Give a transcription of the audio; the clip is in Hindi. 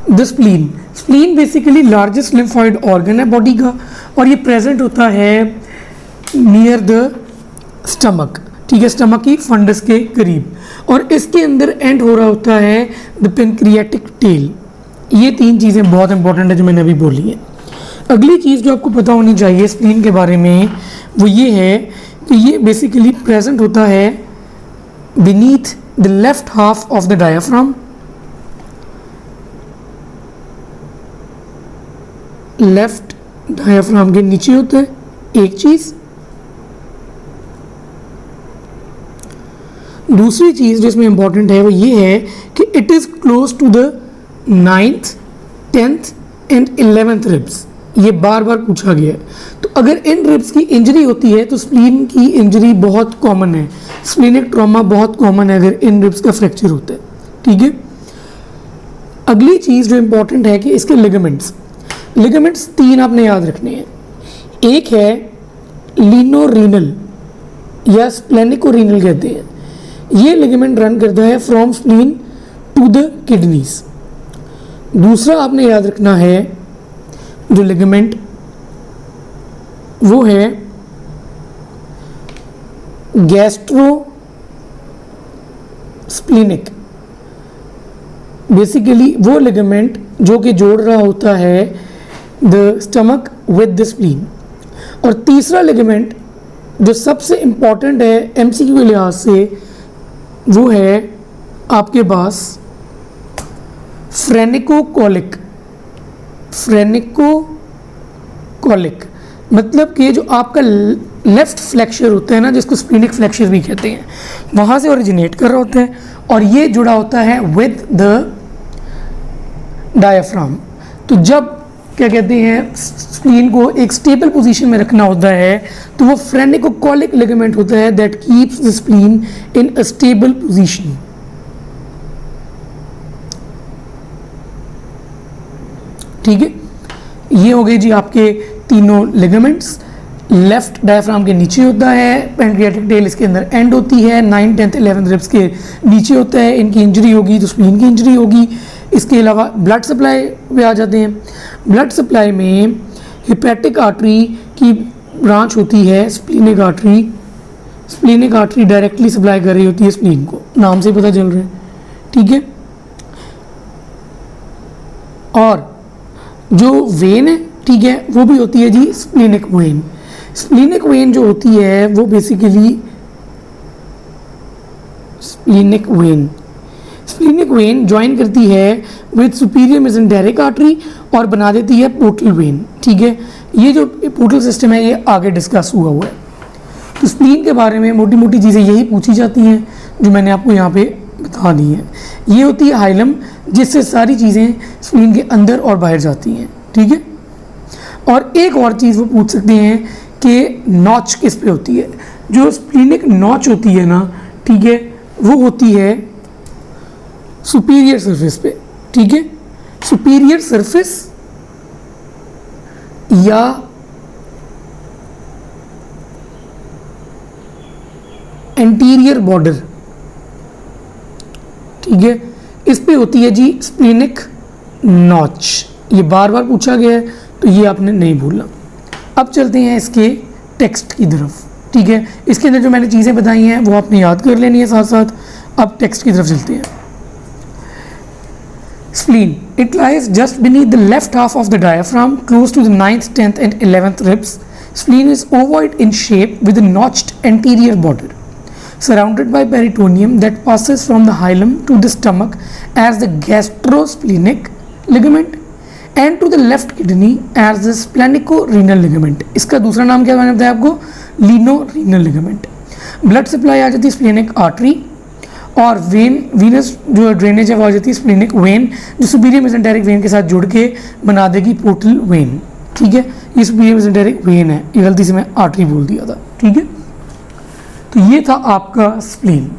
The spleen, spleen basically largest lymphoid organ है बॉडी का, और ये प्रेजेंट होता है नियर द स्टमक, ठीक है, स्टमक की फंडस के करीब, और इसके अंदर एंड हो रहा होता है द पेनक्रियाटिक टेल। ये तीन चीज़ें बहुत इंपॉर्टेंट है जो मैंने अभी बोली है। अगली चीज़ जो आपको पता होनी चाहिए स्प्लीन के बारे में वो ये है कि ये बेसिकली प्रेजेंट होता है beneath the left half of the diaphragm, left diaphragm के नीचे होता है एक चीज़। दूसरी चीज़ जो इसमें इंपॉर्टेंट है वो ये है कि it is close to the 9th, 10th and 11th ribs. ये बार बार पूछा गया है। तो अगर इन रिब्स की इंजरी होती है तो स्प्लीन की इंजरी बहुत कॉमन है, स्प्लीनिक ट्रॉमा बहुत कॉमन है अगर इन रिब्स का फ्रैक्चर होता है, ठीक है। अगली चीज़ जो इंपॉर्टेंट है कि इसके लिगामेंट्स, लिगामेंट्स तीन आपने याद रखने हैं। एक है लीनोरीनल या स्प्लेनिकोरीनल कहते हैं, ये लिगामेंट रन करता है from spleen to the kidneys. दूसरा आपने याद रखना है जो लिगामेंट वो है गैस्ट्रो स्प्लीनिक, बेसिकली वो लिगामेंट जो कि जोड़ रहा होता है the stomach with the spleen. और तीसरा लिगामेंट जो सबसे इंपॉर्टेंट है एमसीक्यू के लिहाज से वो है आपके पास फ्रेनिकोकोलिक। फ्रेनिकोकोलिक मतलब कि जो आपका लेफ्ट फ्लैक्चर होता है ना, जिसको स्प्लीनिक फ्लैक्चर भी कहते हैं, वहाँ से ओरिजिनेट कर रहा होता है और ये जुड़ा होता है विद द डायाफ्राम। तो जब क्या कहते हैं स्प्लीन को एक स्टेबल पोजीशन में रखना होता है तो वो फ्रेनिकोकोलिक लिगामेंट होता है that keeps the spleen in a stable position. ठीक है, ये हो गए जी आपके तीनों लिगामेंट्स। लेफ्ट डायफ्राम के नीचे होता है, पेनक्रियाटिक टेल इसके अंदर एंड होती है, 9, 10, 11 रिब्स के नीचे होता है। इनकी इंजरी होगी तो स्प्लीन की इंजरी होगी। इसके अलावा ब्लड सप्लाई पे आ जाते हैं। ब्लड सप्लाई में हिपैटिक आर्टरी की ब्रांच होती है splenic artery. Splenic artery directly supply कर रही होती है स्प्लीन को, नाम से पता चल रहा है, ठीक है। और जो वेन है, ठीक है, वो भी होती है जी स्प्लीनिक वेन। स्प्लीनिक वेन जो होती है वो बेसिकली स्प्लीनिक वेन ज्वाइन करती है विद सुपीरियर मेसेंटेरिक आर्टरी और बना देती है पोर्टल वेन, ठीक है। ये जो पोर्टल सिस्टम है ये आगे डिस्कस हुआ है। तो स्प्लीन के बारे में मोटी मोटी चीज़ें यही पूछी जाती हैं जो मैंने आपको यहाँ पे बता दी हैं। ये होती है हाइलम, जिससे सारी चीज़ें स्प्लीन के अंदर और बाहर जाती हैं, ठीक है। और एक और चीज़ वो पूछ सकते हैं कि नॉच किस पे होती है। जो स्प्लीनिक नॉच होती है ना, ठीक है, वो होती है सुपीरियर सरफेस पे, ठीक है। सुपीरियर सरफेस या एंटीरियर बॉर्डर, ठीक है, इस पे होती है जी स्प्लीनिक नॉच। ये बार बार पूछा गया है तो ये आपने नहीं भूलना। अब चलते हैं इसके टेक्स्ट की तरफ, ठीक है। इसके अंदर जो मैंने चीज़ें बताई हैं वो आपने याद कर लेनी है साथ साथ। अब टेक्स्ट की तरफ चलते हैं। Spleen. It lies just beneath the left half of the diaphragm, close to the 9th, 10th and 11th ribs. Spleen is ovoid in shape with a notched anterior border, surrounded by peritoneum that passes from the hilum to the stomach as the gastrosplenic ligament and to the left kidney as the splenicorenal ligament. इसका दूसरा नाम क्या मैंने बताया आपको? लीनोरीनल लिगामेंट। ब्लड सप्लाई आ जाती है स्प्लेनिक आर्टरी और वीनस जो ड्रेनेज है वो आ जाती है स्प्लीनिक वेन, जो सुपीरियर मेसेंटेरिक वेन के साथ जुड़ के बना देगी पोर्टल वेन, ठीक है। ये सुपीरियर मेसेंटेरिक वेन है, ये गलती से मैं आर्टरी बोल दिया था, ठीक है। तो ये था आपका स्प्लीन।